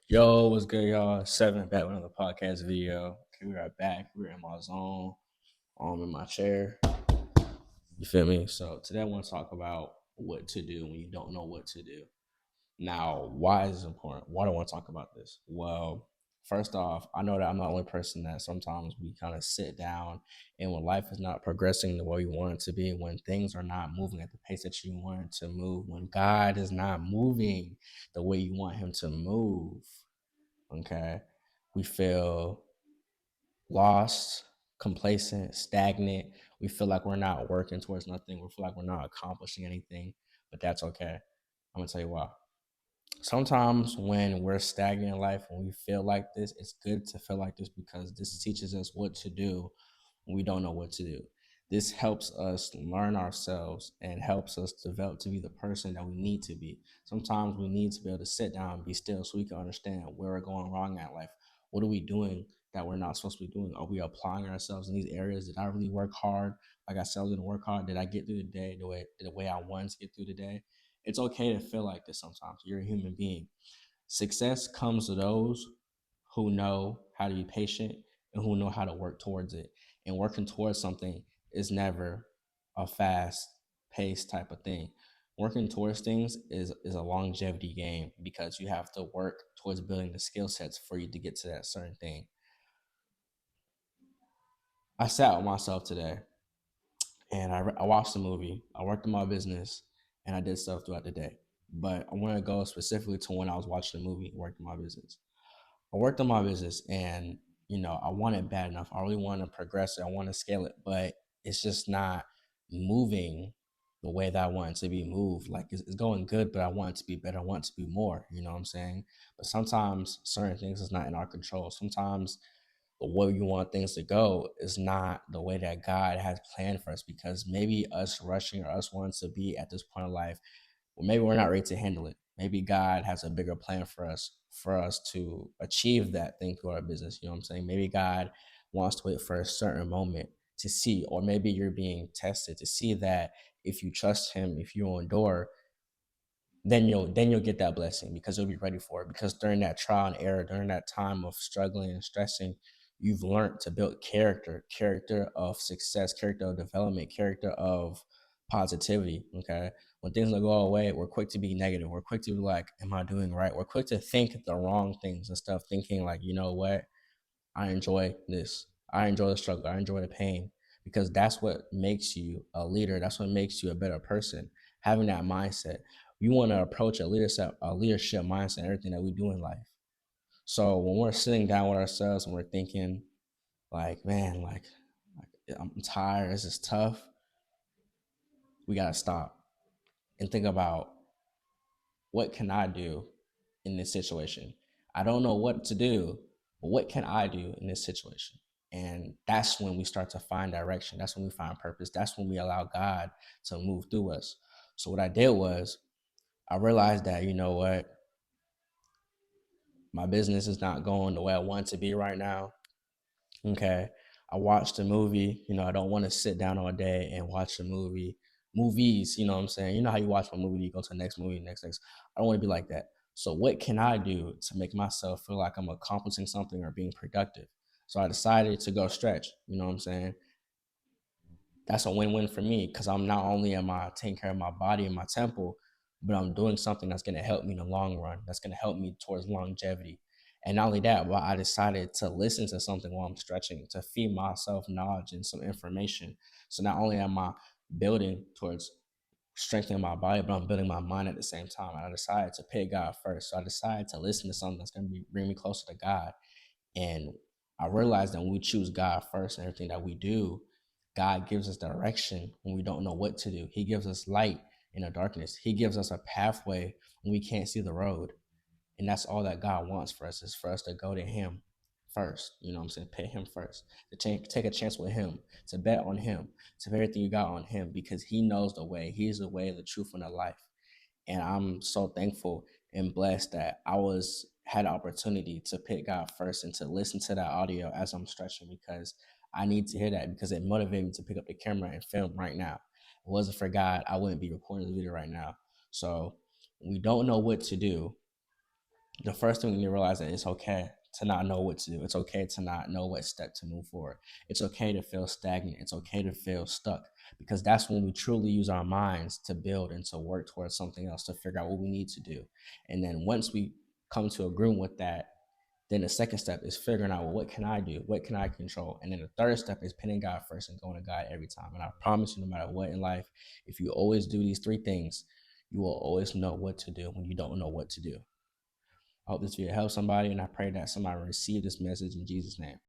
Yo, what's good, y'all? Seven back with another podcast video. Okay, we are back. We're in my zone. In my chair. You feel me? So today I want to talk about what to do when you don't know what to do. Now, why is this important? Why do I want to talk about this? Well, first off, I know that I'm not the only person that sometimes we kind of sit down and when life is not progressing the way you want it to be, when things are not moving at the pace that you want it to move, when God is not moving the way you want him to move, okay, we feel lost, complacent, stagnant. We feel like we're not working towards nothing. We feel like we're not accomplishing anything, but that's okay. I'm gonna tell you why. Sometimes when we're stagnant in life, when we feel like this, it's good to feel like this because this teaches us what to do when we don't know what to do. This helps us learn ourselves and helps us develop to be the person that we need to be. Sometimes we need to be able to sit down and be still so we can understand where we're going wrong at life. What are we doing that we're not supposed to be doing? Are we applying ourselves in these areas? Did I really work hard? Like I said, I was going to work hard. Did I get through the day the way I wanted to get through the day? It's okay to feel like this sometimes. You're a human being. Success comes to those who know how to be patient and who know how to work towards it. And working towards something is never a fast paced type of thing. Working towards things is a longevity game because you have to work towards building the skill sets for you to get to that certain thing. I sat with myself today and I watched the movie. I worked in my business and I did stuff throughout the day. But I want to go specifically to when I was watching the movie and working my business. I worked on my business and I want it bad enough. I really want to progress it. I want to scale it, but it's just not moving the way that I want it to be moved. Like it's going good, but I want it to be better. I want it to be more. You know what I'm saying? But sometimes certain things is not in our control. Sometimes the way you want things to go is not the way that God has planned for us because maybe us rushing or us wanting to be at this point of life, well, maybe we're not ready to handle it. Maybe God has a bigger plan for us to achieve that thing through our business. You know what I'm saying? Maybe God wants to wait for a certain moment to see, or maybe you're being tested to see that if you trust him, if you endure, then you'll get that blessing because you'll be ready for it. Because during that trial and error, during that time of struggling and stressing, you've learned to build character of success, character of development, character of positivity. Okay. When things don't go away, we're quick to be negative. We're quick to be like, am I doing right? We're quick to think the wrong things and stuff, thinking like, you know what? I enjoy this. I enjoy the struggle. I enjoy the pain because that's what makes you a leader. That's what makes you a better person. Having that mindset, we want to approach a leadership mindset in everything that we do in life. So when we're sitting down with ourselves and we're thinking, like, man, like I'm tired. This is tough. We gotta stop and think about what can I do in this situation? I don't know what to do, but what can I do in this situation? And that's when we start to find direction. That's when we find purpose. That's when we allow God to move through us. So what I did was I realized that, you know what, my business is not going the way I want it to be right now. Okay. I watched a movie, I don't want to sit down all day and watch a movies, you know what I'm saying? You know how you watch one movie, you go to the next movie, next. I don't want to be like that. So what can I do to make myself feel like I'm accomplishing something or being productive? So I decided to go stretch, you know what I'm saying? That's a win-win for me because I'm not only am I taking care of my body and my temple, but I'm doing something that's going to help me in the long run. That's going to help me towards longevity. And not only that, but I decided to listen to something while I'm stretching to feed myself knowledge and some information. So not only am I building towards strengthening my body, but I'm building my mind at the same time. And I decided to pay God first. So I decided to listen to something that's going to bring me closer to God. And I realized that when we choose God first in everything that we do, God gives us direction when we don't know what to do. He gives us light in the darkness. He gives us a pathway when we can't see the road. And that's all that God wants for us is for us to go to him first. You know what I'm saying? Pay him first. To take a chance with him, to bet on him, to put everything you got on him because he knows the way. He's the way, the truth, and the life. And I'm so thankful and blessed that I was had the opportunity to pick God first and to listen to that audio as I'm stretching because I need to hear that because it motivated me to pick up the camera and film right now. If it wasn't for God, I wouldn't be recording the video right now. So we don't know what to do. The first thing we need to realize that it's okay to not know what to do. It's okay to not know what step to move forward. It's okay to feel stagnant. It's okay to feel stuck, because that's when we truly use our minds to build and to work towards something else, to figure out what we need to do. And then once we come to agreement with that, then the second step is figuring out, well, what can I do? What can I control? And then the third step is putting God first and going to God every time. And I promise you, no matter what in life, if you always do these three things, you will always know what to do when you don't know what to do. I hope this video helps somebody, and I pray that somebody receive this message in Jesus' name.